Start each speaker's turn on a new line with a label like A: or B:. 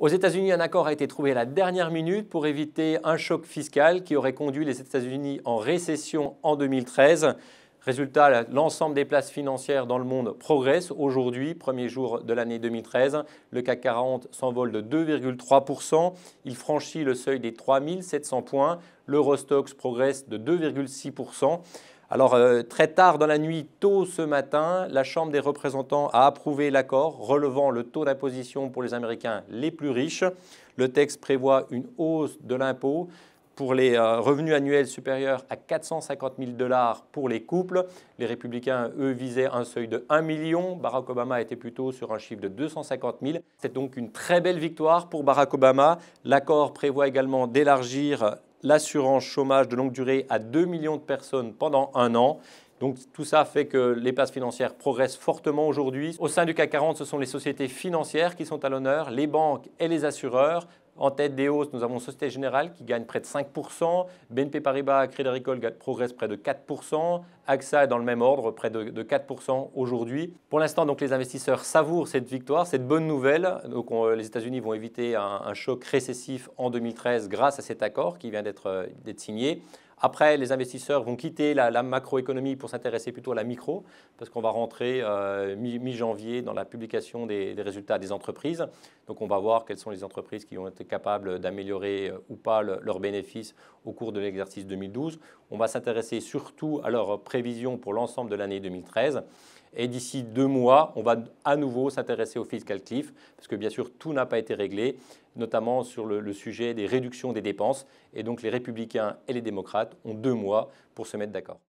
A: Aux États-Unis, un accord a été trouvé à la dernière minute pour éviter un choc fiscal qui aurait conduit les États-Unis en récession en 2013. Résultat, l'ensemble des places financières dans le monde progresse. Aujourd'hui, premier jour de l'année 2013, le CAC 40 s'envole de 2,3%. Il franchit le seuil des 3700 points. L'Eurostoxx progresse de 2,6%. Alors, très tard dans la nuit, tôt ce matin, la Chambre des représentants a approuvé l'accord relevant le taux d'imposition pour les Américains les plus riches. Le texte prévoit une hausse de l'impôt pour les revenus annuels supérieurs à 450 000 $ pour les couples. Les républicains, eux, visaient un seuil de 1 million. Barack Obama était plutôt sur un chiffre de 250 000. C'est donc une très belle victoire pour Barack Obama. L'accord prévoit également d'élargir l'assurance chômage de longue durée à 2 millions de personnes pendant un an. Donc tout ça fait que les places financières progressent fortement aujourd'hui. Au sein du CAC 40, ce sont les sociétés financières qui sont à l'honneur, les banques et les assureurs. En tête des hausses, nous avons Société Générale qui gagne près de 5%, BNP Paribas, Crédit Agricole progresse près de 4%, AXA est dans le même ordre, près de 4% aujourd'hui. Pour l'instant, donc, les investisseurs savourent cette victoire, cette bonne nouvelle. Donc, les États-Unis vont éviter un choc récessif en 2013 grâce à cet accord qui vient d'être signé. Après, les investisseurs vont quitter la macroéconomie pour s'intéresser plutôt à la micro, parce qu'on va rentrer mi-janvier dans la publication des résultats des entreprises. Donc on va voir quelles sont les entreprises qui ont été capables d'améliorer ou pas leurs bénéfices au cours de l'exercice 2012. On va s'intéresser surtout à leurs prévisions pour l'ensemble de l'année 2013. Et d'ici 2 mois, on va à nouveau s'intéresser au fiscal cliff, parce que bien sûr, tout n'a pas été réglé, notamment sur le sujet des réductions des dépenses. Et donc les républicains et les démocrates ont 2 mois pour se mettre d'accord.